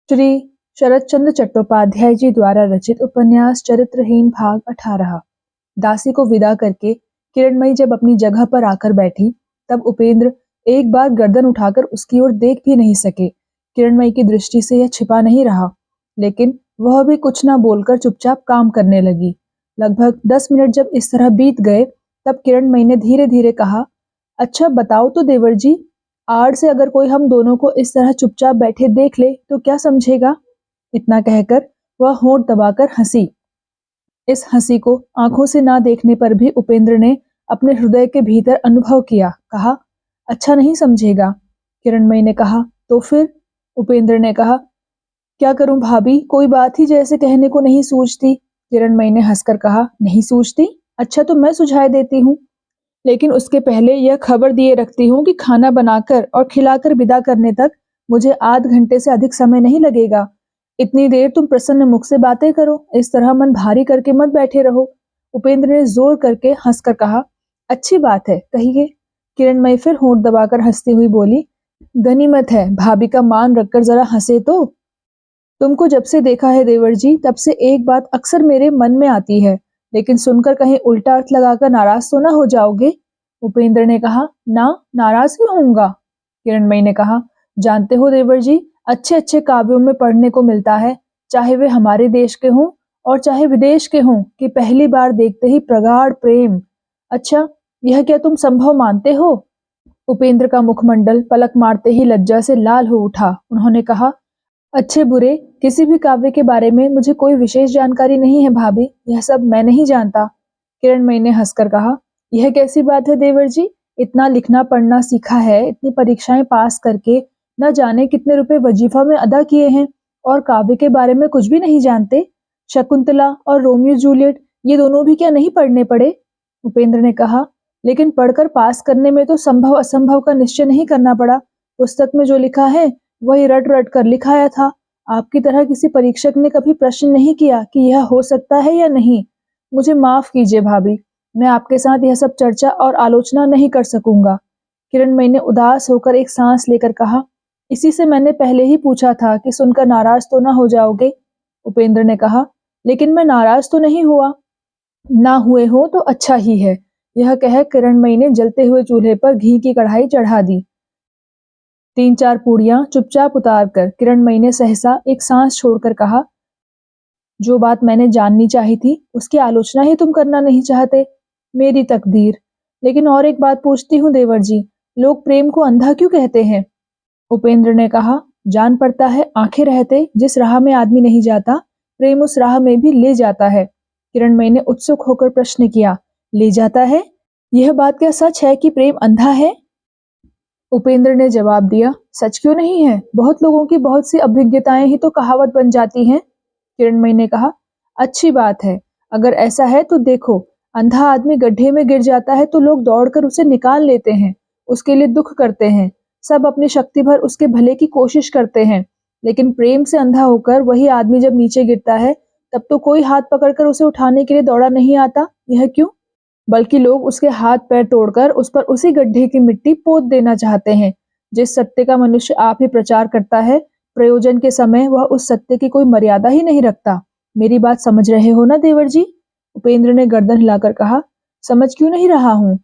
श्री शरतचंद्र चट्टोपाध्याय जी द्वारा रचित उपन्यास चरित्रहीन भाग 18। दासी को विदा करके किरणमयी जब अपनी जगह पर आकर बैठी, तब उपेंद्र एक बार गर्दन उठाकर उसकी ओर देख भी नहीं सके। किरणमयी की दृष्टि से यह छिपा नहीं रहा, लेकिन वह भी कुछ न बोलकर चुपचाप काम करने लगी। लगभग 10 मिनट जब इस तरह बीत गए, तब किरणमयी ने धीरे धीरे कहा, अच्छा बताओ तो देवर जी, आड़ से अगर कोई हम दोनों को इस तरह चुपचाप बैठे देख ले तो क्या समझेगा? इतना कहकर वह होंठ दबाकर हंसी। इस हंसी को आंखों से ना देखने पर भी उपेंद्र ने अपने हृदय के भीतर अनुभव किया। कहा, अच्छा नहीं समझेगा। किरणमयी ने कहा, तो फिर? उपेंद्र ने कहा, क्या करूं भाभी, कोई बात ही जैसे कहने को नहीं सूझती। किरणमयी ने हंसकर कहा, नहीं सूझती? अच्छा तो मैं सुझाव देती हूँ, लेकिन उसके पहले यह खबर दिए रखती हूँ कि खाना बनाकर और खिलाकर विदा करने तक मुझे आध घंटे से अधिक समय नहीं लगेगा। इतनी देर तुम प्रसन्न मुख से बातें करो, इस तरह मन भारी करके मत बैठे रहो। उपेंद्र ने जोर करके हंसकर कहा, अच्छी बात है, कहिए। किरणमयी फिर होंठ दबाकर हंसती हुई बोली, गनीमत है भाभी का मान रखकर जरा हंसे तो। तुमको जब से देखा है देवर जी, तब से एक बात अक्सर मेरे मन में आती है, लेकिन सुनकर कहीं उल्टा अर्थ लगाकर नाराज तो ना हो जाओगे? उपेंद्र ने कहा, ना, नाराज क्यों होऊंगा? किरणमयी ने कहा, जानते हो देवर जी, अच्छे अच्छे काव्यों में पढ़ने को मिलता है, चाहे वे हमारे देश के हों और चाहे विदेश के हों, कि पहली बार देखते ही प्रगाढ़ प्रेम। अच्छा, यह क्या तुम संभव मानते हो? उपेंद्र का मुखमंडल पलक मारते ही लज्जा से लाल हो उठा। उन्होंने कहा, अच्छे बुरे किसी भी काव्य के बारे में मुझे कोई विशेष जानकारी नहीं है भाभी, यह सब मैं नहीं जानता। किरणमयी ने हंसकर कहा, यह कैसी बात है देवर जी, इतना लिखना पढ़ना सीखा है, इतनी परीक्षाएं पास करके न जाने कितने रुपए वजीफा में अदा किए हैं, और काव्य के बारे में कुछ भी नहीं जानते? शकुंतला और रोमियो जूलियट ये दोनों भी क्या नहीं पढ़ने पड़े? उपेंद्र ने कहा, लेकिन पढ़कर पास करने में तो संभव असंभव का निश्चय नहीं करना पड़ा। पुस्तक में जो लिखा है वही रट रट कर लिखाया था। आपकी तरह किसी परीक्षक ने कभी प्रश्न नहीं किया कि यह हो सकता है या नहीं। मुझे माफ कीजिए भाभी, मैं आपके साथ यह सब चर्चा और आलोचना नहीं कर सकूंगा। किरणमयी ने उदास होकर एक सांस लेकर कहा, इसी से मैंने पहले ही पूछा था कि सुनकर नाराज तो ना हो जाओगे। उपेंद्र ने कहा, लेकिन मैं नाराज तो नहीं हुआ। ना हुए हो तो अच्छा ही है। यह कह किरणमयी ने जलते हुए चूल्हे पर घी की कढ़ाई चढ़ा दी। 3-4 पूड़ियां चुपचाप उतारकर किरणमयी ने सहसा एक सांस छोड़कर कहा, जो बात मैंने जाननी चाही थी उसकी आलोचना ही तुम करना नहीं चाहते। मेरी तकदीर। लेकिन और एक बात पूछती हूँ देवर जी, लोग प्रेम को अंधा क्यों कहते हैं? उपेंद्र ने कहा, जान पड़ता है आंखें रहते जिस राह में आदमी नहीं जाता, प्रेम उस राह में भी ले जाता है। किरणमयी ने उत्सुक होकर प्रश्न किया, ले जाता है? यह बात क्या सच है कि प्रेम अंधा है? उपेंद्र ने जवाब दिया, सच क्यों नहीं है, बहुत लोगों की बहुत सी अभिज्ञताएं ही तो कहावत बन जाती हैं। किरणमयी ने कहा, अच्छी बात है, अगर ऐसा है तो देखो, अंधा आदमी गड्ढे में गिर जाता है तो लोग दौड़कर उसे निकाल लेते हैं, उसके लिए दुख करते हैं, सब अपनी शक्ति भर उसके भले की कोशिश करते हैं, लेकिन प्रेम से अंधा होकर वही आदमी जब नीचे गिरता है, तब तो कोई हाथ पकड़कर उसे उठाने के लिए दौड़ा नहीं आता। यह क्यों? बल्कि लोग उसके हाथ पैर तोड़कर उस पर उसी गड्ढे की मिट्टी पोत देना चाहते हैं। जिस सत्य का मनुष्य आप ही प्रचार करता है, प्रयोजन के समय वह उस सत्य की कोई मर्यादा ही नहीं रखता। मेरी बात समझ रहे हो ना देवर जी? उपेंद्र ने गर्दन हिलाकर कहा, समझ क्यों नहीं रहा हूँ?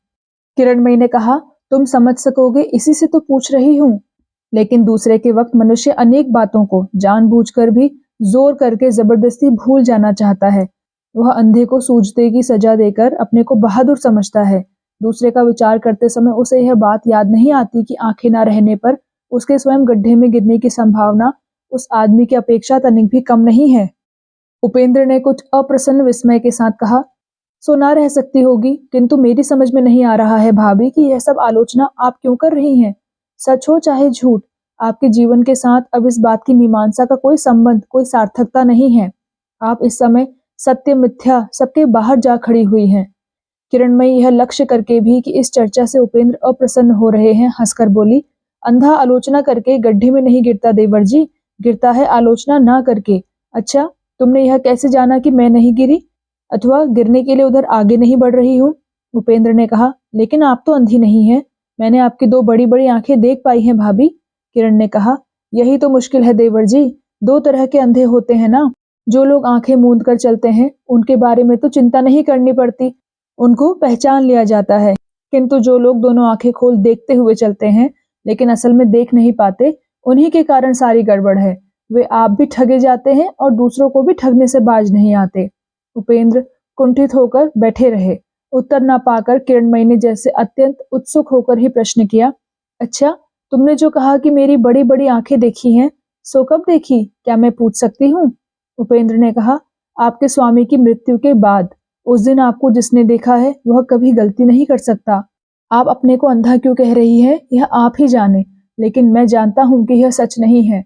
किरणमयी ने कहा, तुम समझ सकोगे इसी से तो पूछ रही हूँ। लेकिन दूसरे के वक्त मनुष्य अनेक बातों को जानबूझकर भी जोर करके जबरदस्ती भूल जाना चाहता है। वह अंधे को सूझते की सजा देकर अपने को बहादुर समझता है। दूसरे का विचार करते समय उसे यह बात याद नहीं आती कि आंखें ना रहने पर उसके स्वयं गड्ढे में गिरने की संभावना उस आदमी की अपेक्षा तनिक भी कम नहीं है। उपेंद्र ने कुछ अप्रसन्न विस्मय के साथ कहा, सो ना रह सकती होगी, किंतु मेरी समझ में नहीं आ रहा है भाभी कि यह सब आलोचना आप क्यों कर रही हैं। सच हो चाहे झूठ, आपके जीवन के साथ अब इस बात की मीमांसा का कोई संबंध, कोई सार्थकता नहीं है। आप इस समय सत्य मिथ्या सबके बाहर जा खड़ी हुई हैं। किरणमयी यह लक्ष्य करके भी कि इस चर्चा से उपेंद्र अप्रसन्न हो रहे हैं, हंसकर बोली, अंधा आलोचना करके गड्ढे में नहीं गिरता देवर जी, गिरता है आलोचना ना करके। अच्छा, तुमने यह कैसे जाना कि मैं नहीं गिरी अथवा गिरने के लिए उधर आगे नहीं बढ़ रही हूँ? उपेंद्र ने कहा, लेकिन आप तो अंधी नहीं है, मैंने आपकी 2 बड़ी बड़ी आंखें देख पाई हैं भाभी। किरण ने कहा, यही तो मुश्किल है देवर जी, दो तरह के अंधे होते हैं ना, जो लोग आंखें मूंद कर चलते हैं उनके बारे में तो चिंता नहीं करनी पड़ती, उनको पहचान लिया जाता है। किंतु जो लोग दोनों आंखें खोल देखते हुए चलते हैं लेकिन असल में देख नहीं पाते, उन्हीं के कारण सारी गड़बड़ है। वे आप भी ठगे जाते हैं और दूसरों को भी ठगने से बाज नहीं आते। उपेंद्र कुंठित होकर बैठे रहे। उत्तर ना पाकर किरणमयी ने जैसे अत्यंत उत्सुक होकर ही प्रश्न किया, अच्छा, तुमने जो कहा कि मेरी बड़ी बड़ी आंखें देखी हैं, सो कब देखी, क्या मैं पूछ सकती हूँ? उपेंद्र ने कहा, आपके स्वामी की मृत्यु के बाद। उस दिन आपको जिसने देखा है वह कभी गलती नहीं कर सकता। आप अपने को अंधा क्यों कह रही है यह आप ही जाने, लेकिन मैं जानता हूँ कि यह सच नहीं है।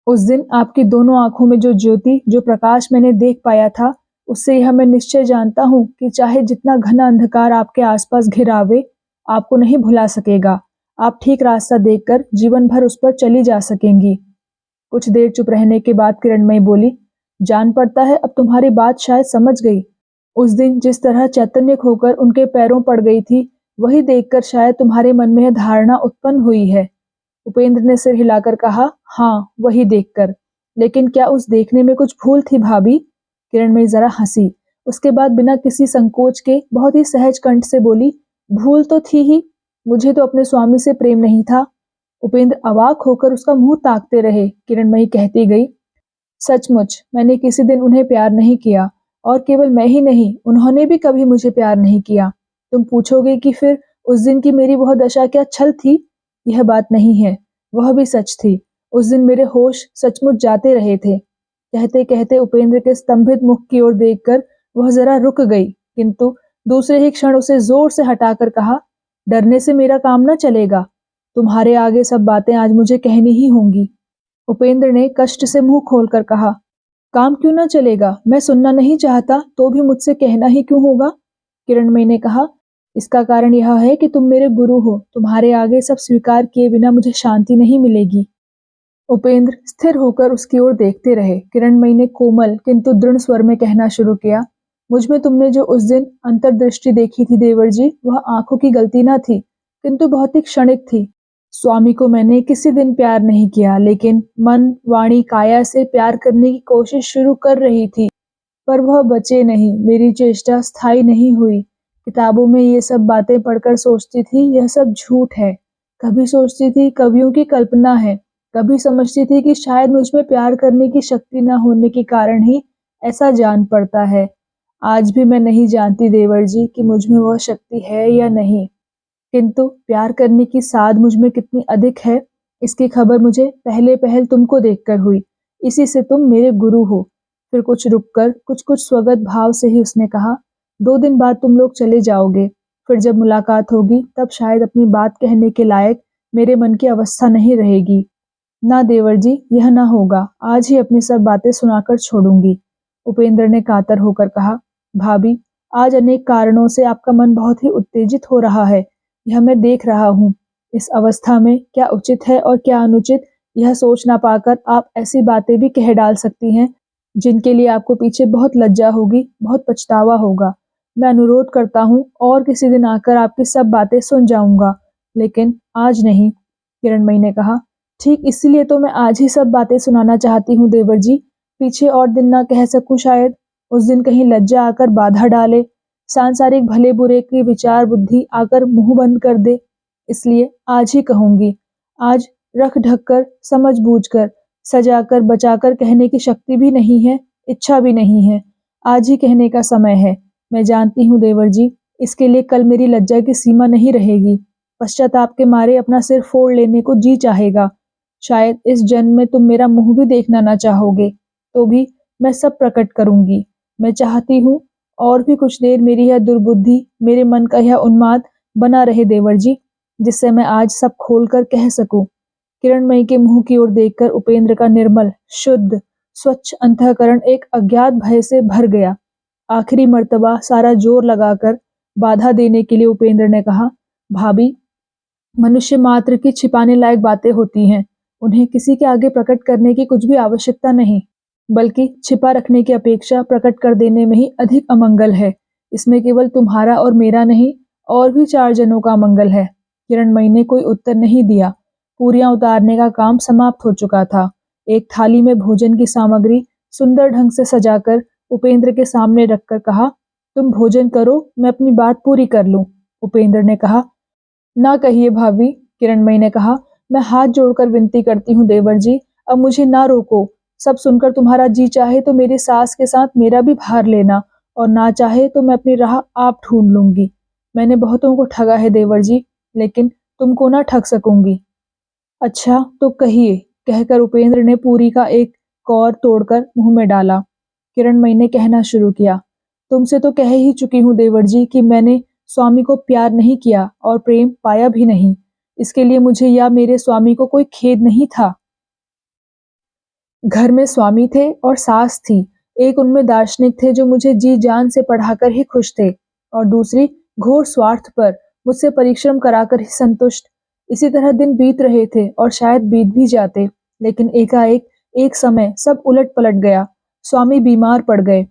उस दिन आपकी दोनों आंखों में जो ज्योति, जो प्रकाश मैंने देख पाया था, उससे यह मैं निश्चय जानता हूँ कि चाहे जितना घना अंधकार आपके आसपास घिरावे, आपको नहीं भुला सकेगा। आप ठीक रास्ता देखकर जीवन भर उस पर चली जा सकेंगी। कुछ देर चुप रहने के बाद किरणमयी बोली, जान पड़ता है अब तुम्हारी बात शायद समझ गई। उस दिन जिस तरह चैतन्य खोकर उनके पैरों पड़ गई थी, वही देखकर शायद तुम्हारे मन में यह धारणा उत्पन्न हुई है। उपेंद्र ने सिर हिलाकर कहा, हाँ, वही देखकर। लेकिन क्या उस देखने में कुछ भूल थी भाभी? किरणमयी जरा हंसी, उसके बाद बिना किसी संकोच के बहुत ही सहज कंठ से बोली, भूल तो थी ही, मुझे तो अपने स्वामी से प्रेम नहीं था। उपेंद्र अवाक होकर उसका मुंह ताकते रहे। किरणमयी कहती गई, सचमुच मैंने किसी दिन उन्हें प्यार नहीं किया, और केवल मैं ही नहीं, उन्होंने भी कभी मुझे प्यार नहीं किया। तुम पूछोगे कि फिर उस दिन की मेरी वह दशा क्या छल थी? यह बात नहीं है, वह भी सच थी। उस दिन मेरे होश सचमुच जाते रहे थे। कहते कहते उपेंद्र के स्तंभित मुख की ओर देखकर वह जरा रुक गई, किंतु दूसरे ही क्षण उसे जोर से हटाकर कहा, डरने से मेरा काम न चलेगा। तुम्हारे आगे सब बातें आज मुझे कहनी ही होंगी। उपेंद्र ने कष्ट से मुंह खोलकर कहा, काम क्यों न चलेगा? मैं सुनना नहीं चाहता तो भी मुझसे कहना ही क्यों होगा? किरणमयी ने कहा, इसका कारण यह है कि तुम मेरे गुरु हो, तुम्हारे आगे सब स्वीकार किए बिना मुझे शांति नहीं मिलेगी। उपेंद्र स्थिर होकर उसकी ओर देखते रहे। किरणमयी ने कोमल किंतु दृढ़ स्वर में कहना शुरू किया, मुझ में तुमने जो उस दिन अंतर्दृष्टि देखी थी देवर जी, वह आंखों की गलती न थी, किंतु बहुत ही क्षणिक थी। स्वामी को मैंने किसी दिन प्यार नहीं किया, लेकिन मन, वाणी, काया से प्यार करने की कोशिश शुरू कर रही थी, पर वह बचे नहीं, मेरी चेष्टा स्थायी नहीं हुई। किताबों में ये सब बातें पढ़कर सोचती थी यह सब झूठ है, कभी सोचती थी कवियों की कल्पना है, कभी समझती थी कि शायद मुझ में प्यार करने की शक्ति न होने के कारण ही ऐसा जान पड़ता है। आज भी मैं नहीं जानती देवर जी कि मुझ में वह शक्ति है या नहीं, किंतु प्यार करने की साध मुझ में कितनी अधिक है, इसकी खबर मुझे पहले पहल तुमको देखकर हुई। इसी से तुम मेरे गुरु हो। फिर कुछ रुककर कुछ कुछ स्वगत भाव से ही उसने कहा, 2 दिन बाद तुम लोग चले जाओगे, फिर जब मुलाकात होगी तब शायद अपनी बात कहने के लायक मेरे मन की अवस्था नहीं रहेगी। ना देवर जी, यह ना होगा, आज ही अपनी सब बातें सुनाकर छोड़ूंगी। उपेंद्र ने कातर होकर कहा, भाभी, आज अनेक कारणों से आपका मन बहुत ही उत्तेजित हो रहा है, यह मैं देख रहा हूँ। इस अवस्था में क्या उचित है और क्या अनुचित, यह सोच ना पाकर आप ऐसी बातें भी कह डाल सकती हैं जिनके लिए आपको पीछे बहुत लज्जा होगी, बहुत पछतावा होगा। मैं अनुरोध करता हूँ और किसी दिन आकर आपकी सब बातें सुन जाऊंगा, लेकिन आज नहीं। किरणमयी ने कहा, ठीक इसीलिए तो मैं आज ही सब बातें सुनाना चाहती हूँ देवर जी, पीछे और दिन ना कह सकूं शायद, उस दिन कहीं लज्जा आकर बाधा डाले, सांसारिक भले बुरे की विचार बुद्धि आकर मुंह बंद कर दे, इसलिए आज ही कहूंगी। आज रख ढक कर, समझ बूझ कर, सजाकर बचाकर कहने की शक्ति भी नहीं है, इच्छा भी नहीं है। आज ही कहने का समय है। मैं जानती हूँ देवर जी, इसके लिए कल मेरी लज्जा की सीमा नहीं रहेगी। पश्चाताप के मारे अपना सिर फोड़ लेने को जी चाहेगा। शायद इस जन्म में तुम मेरा मुंह भी देखना ना चाहोगे, तो भी मैं सब प्रकट करूंगी। मैं चाहती हूँ और भी कुछ देर मेरी यह दुर्बुद्धि, मेरे मन का यह उन्माद बना रहे देवर जी, जिससे मैं आज सब खोलकर कह सकूं। किरणमयी के मुंह की ओर देखकर उपेंद्र का निर्मल, शुद्ध, स्वच्छ अंतःकरण एक अज्ञात भय से भर गया। आखिरी मर्तबा सारा जोर लगाकर बाधा देने के लिए उपेंद्र ने कहा, भाभी, मनुष्य मात्र की छिपाने लायक बातें होती हैं, उन्हें किसी के आगे प्रकट करने की कुछ भी आवश्यकता नहीं, बल्कि छिपा रखने की अपेक्षा प्रकट कर देने में ही अधिक अमंगल है। इसमें केवल तुम्हारा और मेरा नहीं, और भी 4 जनों का अमंगल है। किरणमयी ने कोई उत्तर नहीं दिया। पूरियां उतारने का काम समाप्त हो चुका था। एक थाली में भोजन की सामग्री सुंदर ढंग से सजाकर उपेंद्र के सामने रखकर कहा, तुम भोजन करो, मैं अपनी बात पूरी कर लूं। उपेंद्र ने कहा, ना कहिए भाभी। किरणमयी ने कहा, मैं हाथ जोड़कर विनती करती हूँ देवर जी, अब मुझे ना रोको। सब सुनकर तुम्हारा जी चाहे तो मेरी सास के साथ मेरा भी भार लेना, और ना चाहे तो मैं अपनी राह आप ढूंढ लूंगी। मैंने बहुतों को ठगा है देवर जी, लेकिन तुमको ना ठग सकूंगी। अच्छा तो कहिए, कहकर उपेंद्र ने पूरी का एक कौर तोड़कर मुंह में डाला। किरणमयी ने कहना शुरू किया, तुमसे तो कह ही चुकी हूँ देवर जी कि मैंने स्वामी को प्यार नहीं किया और प्रेम पाया भी नहीं। इसके लिए मुझे या मेरे स्वामी को कोई खेद नहीं था। घर में स्वामी थे और सास थी। एक उनमें दार्शनिक थे जो मुझे जी जान से पढ़ाकर ही खुश थे, और दूसरी घोर स्वार्थ पर मुझसे परिश्रम कराकर ही संतुष्ट। इसी तरह दिन बीत रहे थे और शायद बीत भी जाते, लेकिन एकाएक एक समय सब उलट पलट गया। स्वामी बीमार पड़ गए।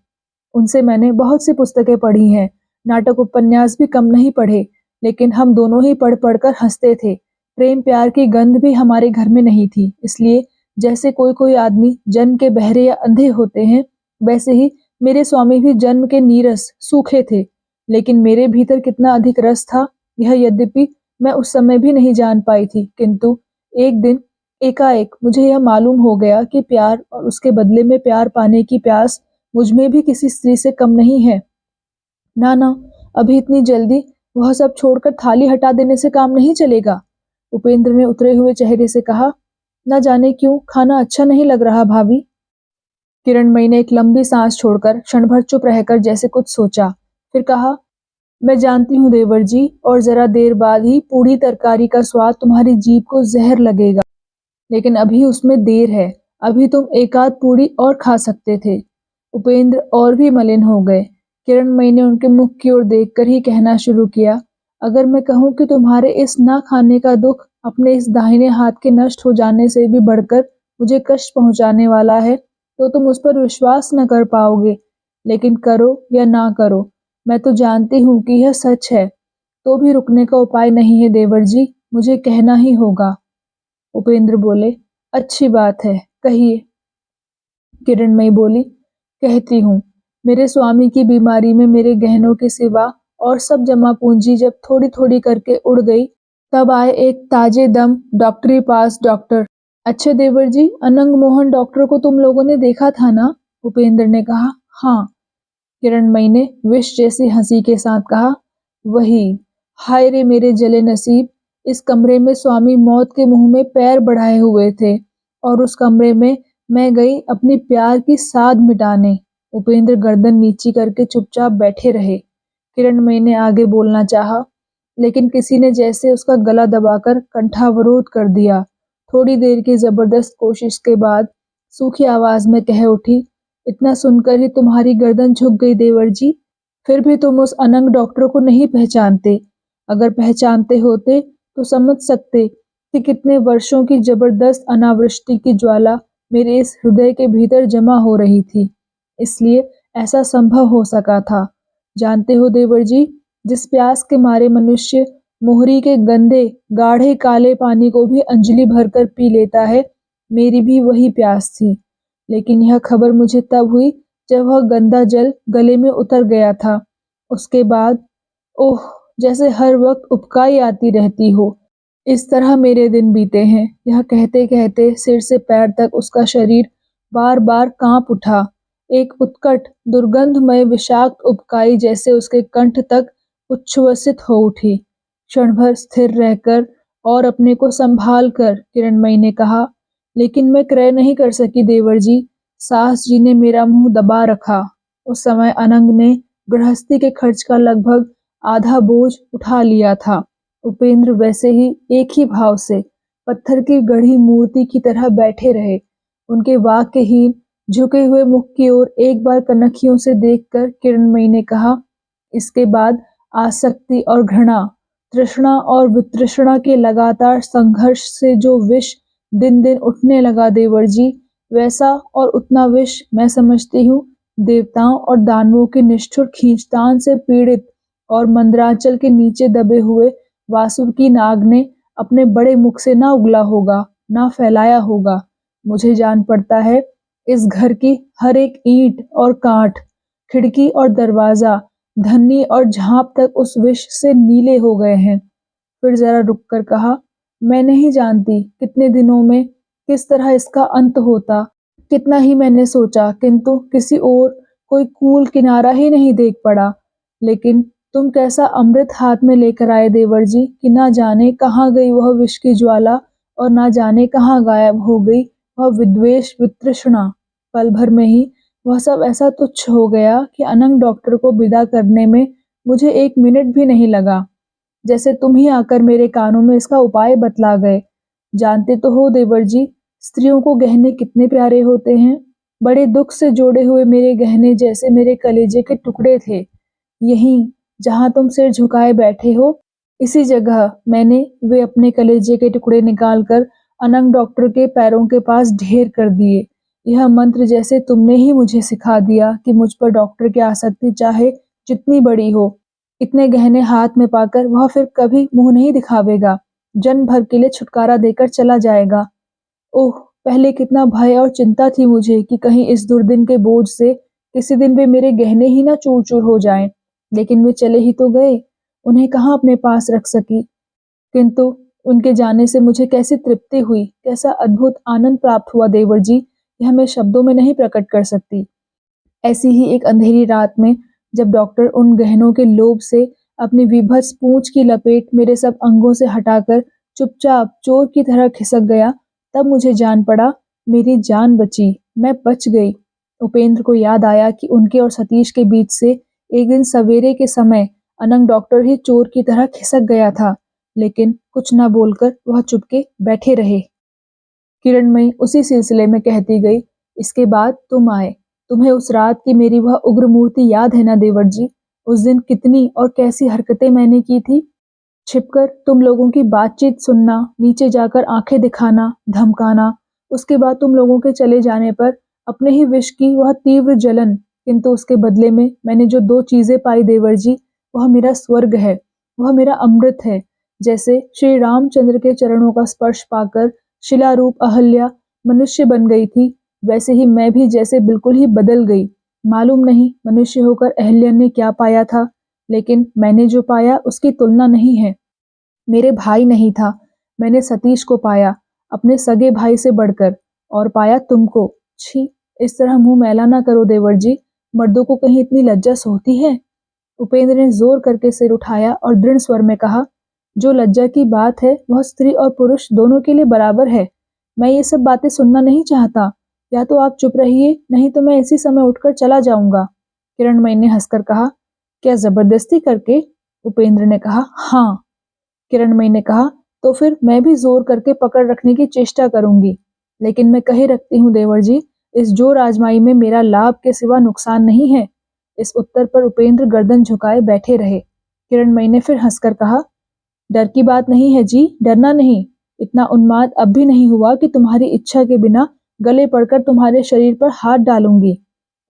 उनसे मैंने बहुत सी पुस्तकें पढ़ी हैं, नाटक उपन्यास भी कम नहीं पढ़े, लेकिन हम दोनों ही पढ़ पढ़कर हंसते थे। प्रेम प्यार की गंध भी हमारे घर में नहीं थी, इसलिए जैसे कोई कोई आदमी जन्म के बहरे या अंधे होते हैं, वैसे ही मेरे स्वामी भी जन्म के नीरस सूखे थे। लेकिन मेरे भीतर कितना अधिक रस था, यह यद्यपि मैं उस समय भी नहीं जान पाई थी, किंतु एक दिन एकाएक मुझे यह मालूम हो गया कि प्यार और उसके बदले में प्यार पाने की प्यास मुझ में भी किसी स्त्री से कम नहीं है। ना ना, अभी इतनी जल्दी वह सब छोड़कर थाली हटा देने से काम नहीं चलेगा। उपेंद्र ने उतरे हुए चेहरे से कहा, न जाने क्यों खाना अच्छा नहीं लग रहा भाभी। किरणमयी ने एक लंबी सांस छोड़कर क्षण भर चुप रहकर जैसे कुछ सोचा, फिर कहा, मैं जानती हूँ देवर जी, और जरा देर बाद ही पूरी तरकारी का स्वाद तुम्हारी जीभ को जहर लगेगा, लेकिन अभी उसमें देर है। अभी तुम एक आध पूरी और खा सकते थे। उपेंद्र और भी मलिन हो गए। किरणमयी ने उनके मुख की ओर देखकर ही कहना शुरू किया, अगर मैं कहूँ कि तुम्हारे इस ना खाने का दुख अपने इस दाहिने हाथ के नष्ट हो जाने से भी बढ़कर मुझे कष्ट पहुंचाने वाला है, तो तुम उस पर विश्वास न कर पाओगे। लेकिन करो या ना करो, मैं तो जानती हूँ कि यह सच है, तो भी रुकने का उपाय नहीं है देवर जी, मुझे कहना ही होगा। उपेंद्र बोले, अच्छी बात है, कहिए। किरणमयी बोली, कहती हूँ। मेरे स्वामी की बीमारी में मेरे गहनों के सिवा और सब जमा पूंजी जब थोड़ी थोड़ी करके उड़ गई, तब आए एक ताजे दम डॉक्टरी पास डॉक्टर। अच्छे देवर जी, अनंग मोहन डॉक्टर को तुम लोगों ने देखा था ना? उपेंद्र ने कहा, हाँ। किरणमयी ने विष जैसी हंसी के साथ कहा, वही। हाय रे मेरे जले नसीब, इस कमरे में स्वामी मौत के मुंह में पैर बढ़ाए हुए थे, और उस कमरे में मैं गई अपनी प्यार की साध मिटाने। उपेंद्र गर्दन नीची करके चुपचाप बैठे रहे। किरणमयी ने आगे बोलना चाहा, लेकिन किसी ने जैसे उसका गला दबाकर कंठावरोध कर दिया। थोड़ी देर की जबरदस्त कोशिश के बाद सूखी आवाज में कह उठी, इतना सुनकर ही तुम्हारी गर्दन झुक गई देवर जी? फिर भी तुम उस अनंग डॉक्टर को नहीं पहचानते। अगर पहचानते होते तो समझ सकते कि कितने वर्षों की जबरदस्त अनावृष्टि की ज्वाला मेरे इस हृदय के भीतर जमा हो रही थी, इसलिए ऐसा संभव हो सका था। जानते हो देवर जी, जिस प्यास के मारे मनुष्य मोहरी के गंदे गाढ़े काले पानी को भी अंजलि भरकर पी लेता है, मेरी भी वही प्यास थी। लेकिन यह खबर मुझे तब हुई जब वह गंदा जल गले में उतर गया था। उसके बाद ओह, जैसे हर वक्त उबकाई आती रहती हो। इस तरह मेरे दिन बीते हैं। यह कहते कहते सिर से पैर तक उसका शरीर बार बार कांप उठा। एक उत्कट दुर्गंधमय विषाक्त उबकाई जैसे उसके कंठ तक उच्छ्वसित हो उठी। क्षण भर स्थिर रहकर और अपने को संभाल कर किरणमयी ने कहा, लेकिन मैं क्रय नहीं कर सकी देवर जी। सास जी ने मेरा मुंह दबा रखा। उस समय अनंग ने गृहस्थी के खर्च का लगभग आधा बोझ उठा लिया था। उपेंद्र वैसे ही एक ही भाव से पत्थर की गढ़ी मूर्ति की तरह बैठे रहे। उनके वाक्यहीन झुके हुए मुख की ओर एक बार कनखियों से देखकर किरणमयी ने कहा, इसके बाद आसक्ति और घृणा, तृष्णा और वितृष्णा के लगातार संघर्ष से जो विष दिन दिन उठने लगा देवर जी, वैसा और उतना विष मैं समझती हूँ देवताओं और दानवों के निष्ठुर खींचतान से पीड़ित और मंदराचल के नीचे दबे हुए वासुकी नाग ने अपने बड़े मुख से ना उगला होगा, ना फैलाया होगा। मुझे जान पड़ता है इस घर की हर एक ईंट और कांट, खिड़की और दरवाजा, धन्नी और झांप तक उस विष से नीले हो गए हैं। फिर जरा रुककर कहा, मैं नहीं जानती कितने दिनों में किस तरह इसका अंत होता। कितना ही मैंने सोचा, किंतु किसी और कोई कूल किनारा ही नहीं देख पड़ा। लेकिन तुम कैसा अमृत हाथ में लेकर आए देवर जी कि ना जाने कहाँ गई वह विष की ज्वाला और ना जाने कहाँ गायब हो गई वह विद्वेष वितृष्णा। पल भर में ही वह सब ऐसा तुच्छ हो गया कि अनंग डॉक्टर को विदा करने में मुझे 1 मिनट भी नहीं लगा। जैसे तुम ही आकर मेरे कानों में इसका उपाय बतला गए। जानते तो हो देवर जी, स्त्रियों को गहने कितने प्यारे होते हैं। बड़े दुख से जोड़े हुए मेरे गहने जैसे मेरे कलेजे के टुकड़े थे। यहीं जहां तुम सिर झुकाए बैठे हो, इसी जगह मैंने वे अपने कलेजे के टुकड़े निकालकर अनंग डॉक्टर के पैरों के पास ढेर कर दिए। यह मंत्र जैसे तुमने ही मुझे सिखा दिया कि मुझ पर डॉक्टर की आसक्ति चाहे जितनी बड़ी हो, इतने गहने हाथ में पाकर वह फिर कभी मुंह नहीं दिखावेगा, जन्म भर के लिए छुटकारा देकर चला जाएगा। ओह! पहले कितना भय और चिंता थी मुझे कि कहीं इस दुर्दिन के बोझ से किसी दिन वे मेरे गहने ही ना चूर-चूर हो जाएं। लेकिन वे चले ही तो गए, उन्हें कहाँ अपने पास रख सकी। किंतु उनके जाने से मुझे कैसी तृप्ति हुई, कैसा अद्भुत आनंद प्राप्त हुआ देवर जी, यह मैं शब्दों में नहीं प्रकट कर सकती। ऐसी ही एक अंधेरी रात में जब डॉक्टर उन गहनों के लोभ से अपनी विभत्स पूंछ की लपेट मेरे सब अंगों से हटाकर चुपचाप चोर की तरह खिसक गया, तब मुझे जान पड़ा मेरी जान बची, मैं बच गई। उपेंद्र को याद आया कि उनके और सतीश के बीच से एक दिन सवेरे के समय अनंग डॉक्टर ही चोर की तरह खिसक गया था, लेकिन कुछ न बोलकर वह चुपके बैठे रहे। किरणमयी उसी सिलसिले में कहती गई, इसके बाद तुम आए। तुम्हें उस रात की मेरी वह उग्र मूर्ति याद है ना देवर जी? उस दिन कितनी और कैसी हरकतें मैंने की थी। छिपकर तुम लोगों की बातचीत सुनना, नीचे जाकर आंखें दिखाना, धमकाना, उसके बाद तुम लोगों के चले जाने पर अपने ही विष की वह तीव्र जलन, किंतु उसके बदले में मैंने जो 2 चीजें पाई देवर जी, वह मेरा स्वर्ग है, वह मेरा अमृत है। जैसे श्री रामचंद्र के चरणों का स्पर्श पाकर शिलारूप अहल्या मनुष्य बन गई थी, वैसे ही मैं भी जैसे बिल्कुल ही बदल गई। मालूम नहीं मनुष्य होकर अहल्या ने क्या पाया था, लेकिन मैंने जो पाया उसकी तुलना नहीं है। मेरे भाई नहीं था, मैंने सतीश को पाया, अपने सगे भाई से बढ़कर, और पाया तुमको। छी! इस तरह मुंह मैला ना करो देवर जी, मर्दों को कहीं इतनी लज्जा सोती है। उपेंद्र ने जोर करके सिर उठाया और दृढ़ स्वर में कहा, जो लज्जा की बात है वह स्त्री और पुरुष दोनों के लिए बराबर है। मैं ये सब बातें सुनना नहीं चाहता। या तो आप चुप रहिए, नहीं तो मैं इसी समय उठकर चला जाऊंगा। किरणमयी ने हंसकर कहा, क्या जबरदस्ती करके? उपेंद्र ने कहा, हाँ। किरणमयी ने कहा, तो फिर मैं भी जोर करके पकड़ रखने की चेष्टा करूंगी। लेकिन मैं कहे रखती हूँ देवर जी, इस जोर आजमाई में मेरा लाभ के सिवा नुकसान नहीं है। इस उत्तर पर उपेंद्र गर्दन झुकाए बैठे रहे। किरणमयी ने फिर हंसकर कहा, डर की बात नहीं है जी, डरना नहीं। इतना उन्माद अब भी नहीं हुआ कि तुम्हारी इच्छा के बिना गले पड़कर तुम्हारे शरीर पर हाथ डालूंगी।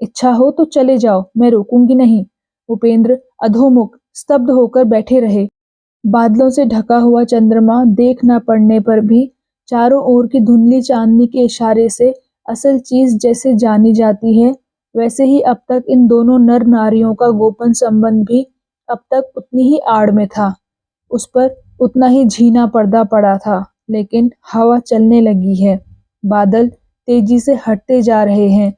इच्छा हो तो चले जाओ, मैं रोकूंगी नहीं। उपेंद्र अधोमुख स्तब्ध होकर बैठे रहे। बादलों से ढका हुआ चंद्रमा देख न पड़ने पर भी चारों ओर की धुंधली चांदनी के इशारे से असल चीज जैसे जानी जाती है, वैसे ही अब तक इन दोनों नर नारियों का गोपन संबंध भी अब तक उतनी ही आड़ में था। उस पर उतना ही झीना पर्दा पड़ा था, लेकिन हवा चलने लगी है, बादल तेजी से हटते जा रहे हैं।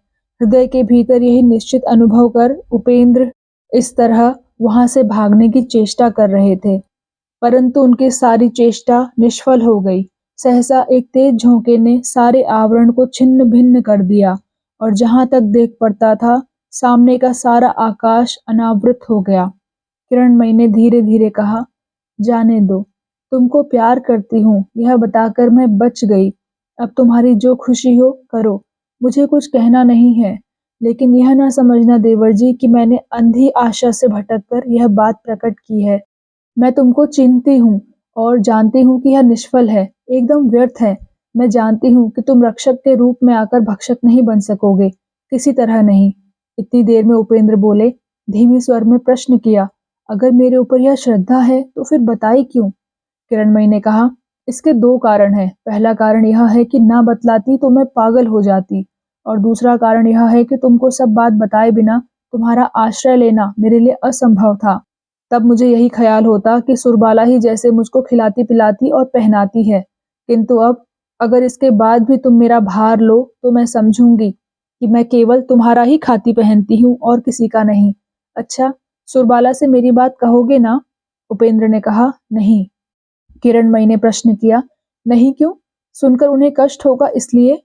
हृदय के भीतर यही निश्चित अनुभव कर उपेंद्र इस तरह वहां से भागने की चेष्टा कर रहे थे, परंतु उनकी सारी चेष्टा निष्फल हो गई। सहसा एक तेज झोंके ने सारे आवरण को छिन्न भिन्न कर दिया और जहां तक देख पड़ता था सामने का सारा आकाश अनावृत हो गया। किरणमयी ने धीरे धीरे कहा, जाने दो, तुमको प्यार करती हूँ यह बताकर मैं बच गई। अब तुम्हारी जो खुशी हो करो, मुझे कुछ कहना नहीं है। लेकिन यह ना समझना देवर जी कि मैंने अंधी आशा से भटककर यह बात प्रकट की है। मैं तुमको चिन्हती हूँ और जानती हूँ कि यह निष्फल है, एकदम व्यर्थ है। मैं जानती हूँ कि तुम रक्षक के रूप में आकर भक्षक नहीं बन सकोगे, किसी तरह नहीं। इतनी देर में उपेंद्र बोले, धीमे स्वर में प्रश्न किया, अगर मेरे ऊपर यह श्रद्धा है तो फिर बताई क्यों? किरणमयी ने कहा, इसके दो कारण हैं। पहला कारण यह है कि ना बतलाती तो मैं पागल हो जाती, और दूसरा कारण यह है कि तुमको सब बात बताए बिना तुम्हारा आश्रय लेना मेरे लिए असंभव था। तब मुझे यही ख्याल होता कि सुरबाला ही जैसे मुझको खिलाती पिलाती और पहनाती है, किंतु अब अगर इसके बाद भी तुम मेरा भार लो तो मैं समझूंगी कि मैं केवल तुम्हारा ही खाती पहनती हूँ और किसी का नहीं। अच्छा, सुरबाला से मेरी बात कहोगे ना? उपेंद्र ने कहा। नहीं। किरणमयी ने प्रश्न किया। नहीं क्यों? सुनकर उन्हें कष्ट होगा इसलिए?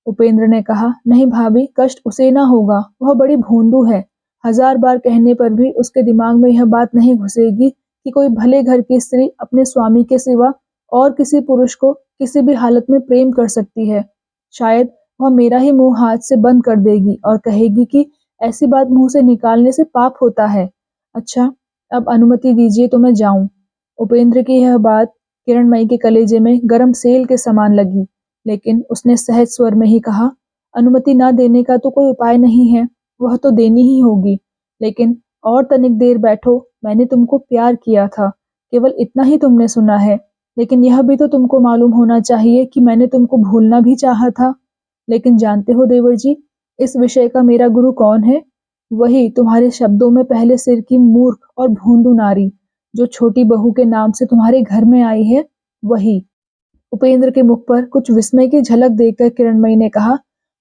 उपेंद्र ने कहा। नहीं भाभी, कष्ट उसे ना होगा, वह बड़ी भोंदू है। 1000 बार कहने पर भी उसके दिमाग में यह बात नहीं घुसेगी कि कोई भले घर की स्त्री अपने स्वामी के सिवा और किसी पुरुष को किसी भी हालत में प्रेम कर सकती है। शायद वह मेरा ही मुंह हाथ से बंद कर देगी और कहेगी कि ऐसी बात मुंह से निकालने से पाप होता है। अच्छा, अब अनुमति दीजिए तो मैं जाऊं। उपेंद्र की यह बात किरणमयी के कलेजे में गरम सेल के समान लगी, लेकिन उसने सहज स्वर में ही कहा, अनुमति ना देने का तो कोई उपाय नहीं है, वह तो देनी ही होगी। लेकिन और तनिक देर बैठो, मैंने तुमको प्यार किया था, केवल इतना ही तुमने सुना है, लेकिन यह भी तो तुमको मालूम होना चाहिए कि मैंने तुमको भूलना भी चाहा था। लेकिन जानते हो देवर जी, इस विषय का मेरा गुरु कौन है? वही तुम्हारे शब्दों में पहले सिर की मूर्ख और भोंदू नारी, जो छोटी बहू के नाम से तुम्हारे घर में आई है, वही। उपेंद्र के मुख पर कुछ विस्मय की झलक देखकर किरणमयी ने कहा,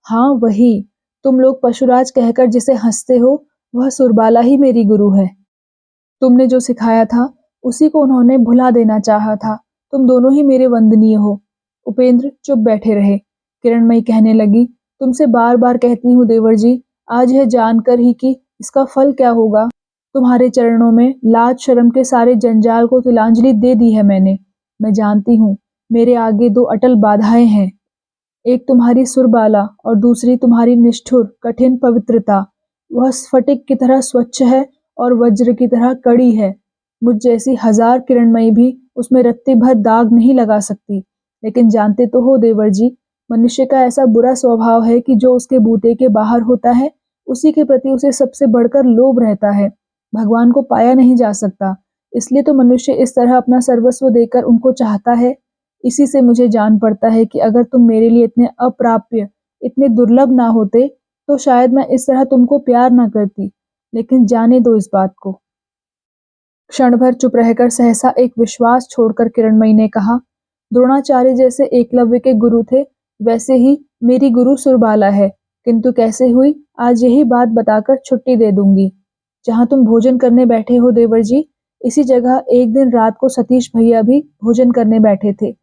हाँ वही। तुम लोग पशुराज कहकर जिसे हंसते हो, वह सुरबाला ही मेरी गुरु है। तुमने जो सिखाया था उसी को उन्होंने भुला देना चाहा था। तुम दोनों ही मेरे वंदनीय हो। उपेंद्र चुप बैठे रहे। किरणमयी कहने लगी, तुमसे बार बार कहती हूँ देवर जी, आज यह जानकर ही कि इसका फल क्या होगा। तुम्हारे चरणों में लाज शर्म के सारे जंजाल को तिलांजलि दे दी है मैंने। मैं जानती हूँ मेरे आगे दो अटल बाधाएं हैं, एक तुम्हारी सुरबाला और दूसरी तुम्हारी निष्ठुर कठिन पवित्रता। वह स्फटिक की तरह स्वच्छ है और वज्र की तरह कड़ी है। मुझ जैसी 1000 किरणमयी भी उसमें रत्ती भर दाग नहीं लगा सकती। लेकिन जानते तो हो देवर जी, मनुष्य का ऐसा बुरा स्वभाव है कि जो उसके बूते के बाहर होता है, उसी के प्रति उसे सबसे बढ़कर लोभ रहता है। भगवान को पाया नहीं जा सकता, इसलिए तो मनुष्य इस तरह अपना सर्वस्व देकर उनको चाहता है। इसी से मुझे जान पड़ता है कि अगर तुम मेरे लिए इतने अप्राप्य, इतने दुर्लभ ना होते, तो शायद मैं इस तरह तुमको प्यार ना करती। लेकिन जाने दो इस बात को। क्षण भर चुप रहकर सहसा एक विश्वास छोड़कर किरणमयी ने कहा, द्रोणाचार्य जैसे एकलव्य के गुरु थे, वैसे ही मेरी गुरु सुरबाला है। किंतु कैसे हुई, आज यही बात बताकर छुट्टी दे दूंगी। जहाँ तुम भोजन करने बैठे हो देवर जी, इसी जगह एक दिन रात को सतीश भैया भी भोजन करने बैठे थे।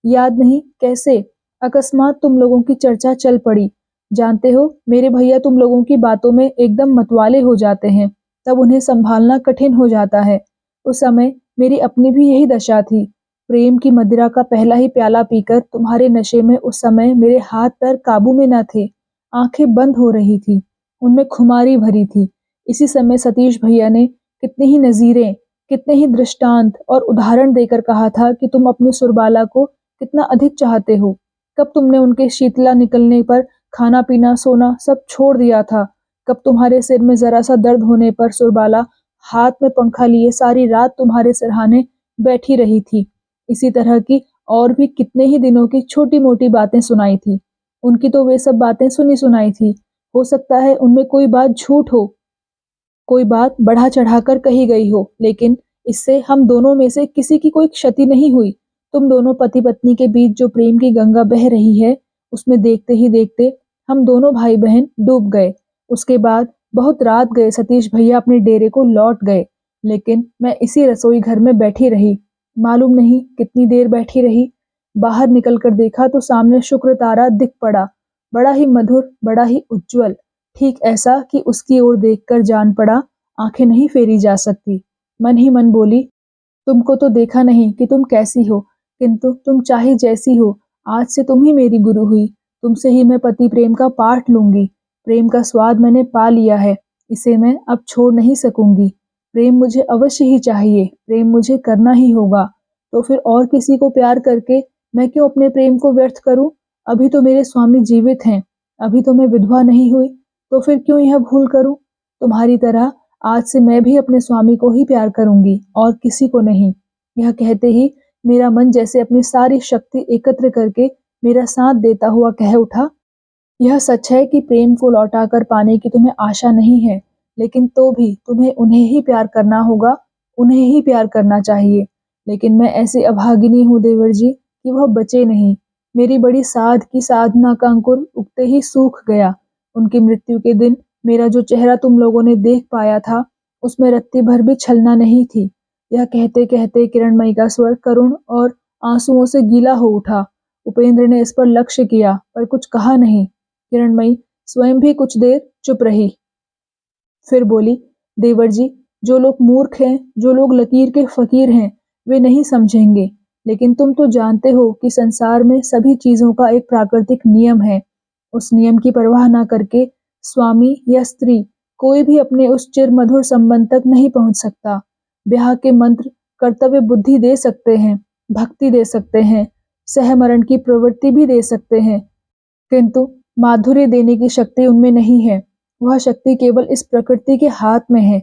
याद नहीं कैसे अकस्मात तुम लोगों की चर्चा चल पड़ी। जानते हो मेरे भैया तुम लोगों की बातों में एकदम मतवाले हो जाते हैं, तब उन्हें संभालना कठिन हो जाता है। उस समय मेरी अपनी भी यही दशा थी। प्रेम की मदिरा का पहला ही प्याला पीकर तुम्हारे नशे में उस समय मेरे हाथ पैर काबू में न थे, आंखें बंद हो रही थी, उनमें खुमारी भरी थी। इसी समय सतीश भैया ने कितनी ही नजीरें, कितने ही दृष्टांत और उदाहरण देकर कहा था कि तुम अपनी सुरबाला को कितना अधिक चाहते हो। कब तुमने उनके शीतला निकलने पर खाना पीना सोना सब छोड़ दिया था। कब तुम्हारे सिर में जरा सा दर्द होने पर सुरबाला हाथ में पंखा लिए सारी रात तुम्हारे सिरहाने बैठी रही थी। इसी तरह की और भी कितने ही दिनों की छोटी मोटी बातें सुनाई थी। उनकी तो वे सब बातें सुनी सुनाई थी। हो सकता है उनमें कोई बात झूठ हो, कोई बात बढ़ा चढ़ाकर कही गई हो, लेकिन इससे हम दोनों में से किसी की कोई क्षति नहीं हुई। तुम दोनों पति पत्नी के बीच जो प्रेम की गंगा बह रही है, उसमें देखते ही देखते हम दोनों भाई बहन डूब गए। उसके बाद बहुत रात गए सतीश भैया अपने डेरे को लौट गए, लेकिन मैं इसी रसोई घर में बैठी रही। मालूम नहीं कितनी देर बैठी रही। बाहर निकलकर देखा तो सामने शुक्र तारा दिख पड़ा, बड़ा ही मधुर, बड़ा ही उज्जवल, ठीक ऐसा कि उसकी ओर देखकर जान पड़ा आंखें नहीं फेरी जा सकती। मन ही मन बोली, तुमको तो देखा नहीं कि तुम कैसी हो, किंतु तुम चाहे जैसी हो, आज से तुम ही मेरी गुरु हुई। तुमसे ही मैं पति प्रेम का पाठ लूंगी। प्रेम का स्वाद मैंने पा लिया है, इसे मैं अब छोड़ नहीं सकूंगी। प्रेम मुझे अवश्य ही चाहिए, प्रेम मुझे करना ही होगा। तो फिर और किसी को प्यार करके मैं क्यों अपने प्रेम को व्यर्थ करूं? अभी तो मेरे स्वामी जीवित हैं, अभी तो मैं विधवा नहीं हुई, तो फिर क्यों यह भूल करूं? तुम्हारी तरह आज से मैं भी अपने स्वामी को ही प्यार करूंगी और किसी को नहीं। यह कहते ही मेरा मन जैसे अपनी सारी शक्ति एकत्र करके मेरा साथ देता हुआ कह उठा, यह सच है कि प्रेम को लौटाकर पाने की तुम्हें आशा नहीं है, लेकिन तो भी तुम्हें उन्हें ही प्यार करना होगा, उन्हें ही प्यार करना चाहिए। लेकिन मैं ऐसी अभागिनी हूँ देवर जी कि वह बचे नहीं। मेरी बड़ी साध की साधना का अंकुर उगते ही सूख गया। उनकी मृत्यु के दिन मेरा जो चेहरा तुम लोगों ने देख पाया था, उसमें रत्ती भर भी छलना नहीं थी। यह कहते कहते किरणमयी का स्वर करुण और आंसुओं से गीला हो उठा। उपेंद्र ने इस पर लक्ष्य किया पर कुछ कहा नहीं। किरणमयी स्वयं भी कुछ देर चुप रही, फिर बोली, देवर जी, जो लोग मूर्ख हैं, जो लोग लकीर के फकीर हैं, वे नहीं समझेंगे, लेकिन तुम तो जानते हो कि संसार में सभी चीजों का एक प्राकृतिक नियम है। उस नियम की परवाह न करके स्वामी या स्त्री कोई भी अपने उस चिर मधुर संबंध तक नहीं पहुंच सकता। ब्याह के मंत्र कर्तव्य बुद्धि दे सकते हैं, भक्ति दे सकते हैं, सहमरण की प्रवृत्ति भी दे सकते हैं, किंतु माधुर्य देने की शक्ति उनमें नहीं है। वह शक्ति केवल इस प्रकृति के हाथ में है,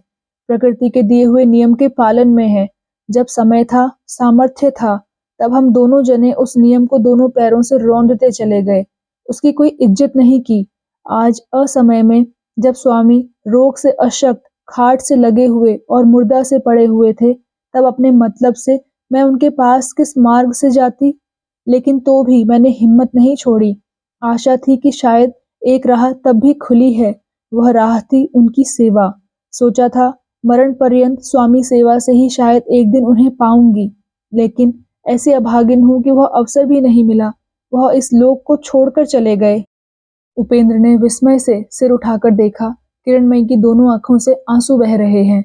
प्रकृति के दिए हुए नियम के पालन में है। जब समय था, सामर्थ्य था, तब हम दोनों जने उस नियम को दोनों पैरों से रौंदते चले गए, उसकी कोई इज्जत नहीं की। आज असमय में जब स्वामी रोग से अशक्त, खाट से लगे हुए और मुर्दा से पड़े हुए थे, तब अपने मतलब से मैं उनके पास किस मार्ग से जाती, लेकिन तो भी मैंने हिम्मत नहीं छोड़ी। आशा थी कि शायद एक राह तब भी खुली है, वह राह थी उनकी सेवा। सोचा था मरण पर्यंत स्वामी सेवा से ही शायद एक दिन उन्हें पाऊंगी, लेकिन ऐसी अभागिन हूं कि वह अवसर भी नहीं मिला। वह इस लोक को छोड़कर चले गए। उपेंद्र ने विस्मय से सिर उठाकर देखा, किरणमयी की दोनों आंखों से आंसू बह रहे हैं।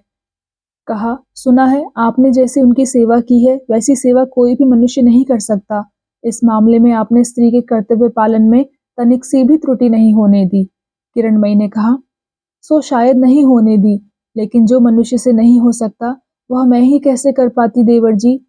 कहा, सुना है आपने जैसी उनकी सेवा की है, वैसी सेवा कोई भी मनुष्य नहीं कर सकता। इस मामले में आपने स्त्री के कर्तव्य पालन में तनिक सी भी त्रुटि नहीं होने दी। किरणमयी ने कहा, सो शायद नहीं होने दी, लेकिन जो मनुष्य से नहीं हो सकता, वह मैं ही कैसे कर पाती देवर जी।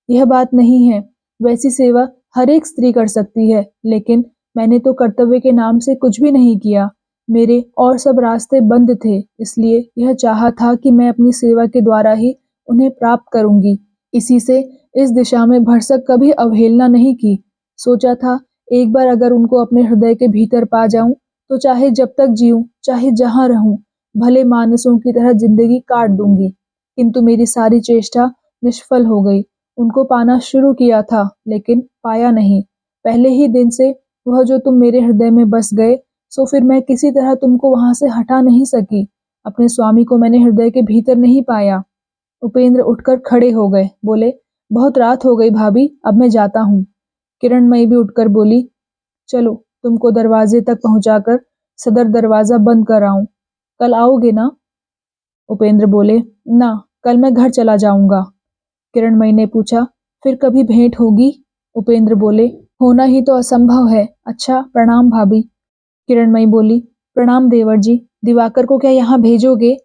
यह बात नहीं है, वैसी सेवा हर एक स्त्री कर सकती है, लेकिन मैंने तो कर्तव्य के नाम से कुछ भी नहीं किया। मेरे और सब रास्ते बंद थे, इसलिए यह चाहा था कि मैं अपनी सेवा के द्वारा ही उन्हें प्राप्त करूंगी। इसी से इस दिशा में भरसक कभी अवहेलना नहीं की। सोचा था एक बार अगर उनको अपने हृदय के भीतर पा जाऊं, तो चाहे जब तक जीऊं, चाहे जहां रहूं, भले मानसों की तरह जिंदगी काट दूंगी। किंतु मेरी सारी चेष्टा निष्फल हो गई। उनको पाना शुरू किया था, लेकिन पाया नहीं। पहले ही दिन से वह जो तुम मेरे हृदय में बस गए, सो फिर मैं किसी तरह तुमको वहां से हटा नहीं सकी। अपने स्वामी को मैंने हृदय के भीतर नहीं पाया। उपेंद्र उठकर खड़े हो गए, बोले, बहुत रात हो गई भाभी, अब मैं जाता हूँ। किरणमयी भी उठकर बोली, चलो तुमको दरवाजे तक पहुंचाकर सदर दरवाजा बंद कर आऊं। कल आओगे ना? उपेंद्र बोले, ना, कल मैं घर चला जाऊंगा। किरणमयी ने पूछा, फिर कभी भेंट होगी? उपेंद्र बोले, होना ही तो असंभव है। अच्छा, प्रणाम भाभी। किरणमयी बोली, प्रणाम देवर जी, दिवाकर को क्या यहाँ भेजोगे?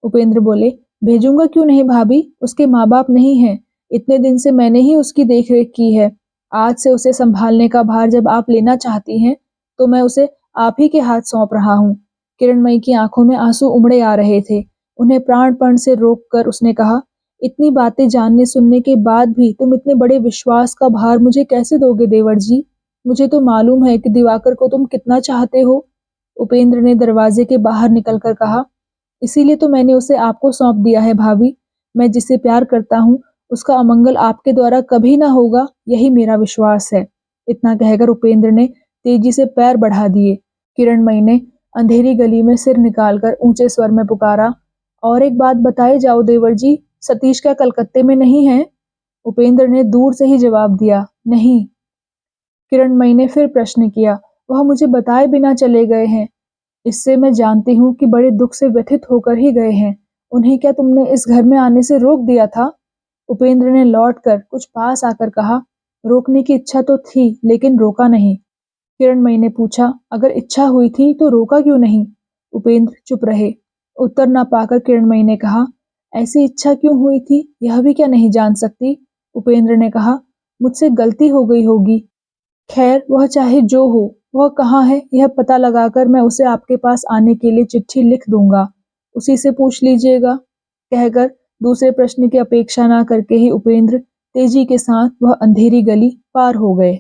उपेंद्र बोले, भेजूंगा क्यों नहीं भाभी, उसके माँ बाप नहीं हैं। इतने दिन से मैंने ही उसकी देखरेख की है। आज से उसे संभालने का भार जब आप लेना चाहती हैं, तो मैं उसे आप ही के हाथ सौंप रहा हूँ। किरणमयी की आंखों में आंसू उमड़े आ रहे थे। उन्हें प्राणपण से रोककर उसने कहा, इतनी बातें जानने सुनने के बाद भी तुम इतने बड़े विश्वास का भार मुझे कैसे दोगे देवर जी? मुझे तो मालूम है कि दिवाकर को तुम कितना चाहते हो। उपेंद्र ने दरवाजे के बाहर निकलकर कहा, इसीलिए तो मैंने उसे आपको सौंप दिया है भाभी। मैं जिसे प्यार करता हूँ, उसका अमंगल आपके द्वारा कभी ना होगा, यही मेरा विश्वास है। इतना कहकर उपेंद्र ने तेजी से पैर बढ़ा दिए। किरणमयी ने अंधेरी गली में सिर निकालकर ऊंचे स्वर में पुकारा, और एक बात बताए जाओ देवर जी, सतीश क्या कलकत्ते में नहीं है? उपेंद्र ने दूर से ही जवाब दिया, नहीं। किरणमयी ने फिर प्रश्न किया, वह मुझे बताए बिना चले गए हैं। इससे मैं जानती हूँ कि बड़े दुख से व्यथित होकर ही गए हैं। उन्हें क्या तुमने इस घर में आने से रोक दिया था? उपेंद्र ने लौटकर कुछ पास आकर कहा, रोकने की इच्छा तो थी, लेकिन रोका नहीं। किरणमयी ने पूछा, अगर इच्छा हुई थी तो रोका क्यों नहीं? उपेंद्र चुप रहे। उत्तर न पाकर किरणमयी ने कहा, ऐसी इच्छा क्यों हुई थी, यह भी क्या नहीं जान सकती? उपेंद्र ने कहा, मुझसे गलती हो गई होगी। खैर, वह चाहे जो हो, वह कहाँ है यह पता लगाकर मैं उसे आपके पास आने के लिए चिट्ठी लिख दूंगा, उसी से पूछ लीजिएगा। कहकर दूसरे प्रश्न की अपेक्षा न करके ही उपेंद्र तेजी के साथ वह अंधेरी गली पार हो गए।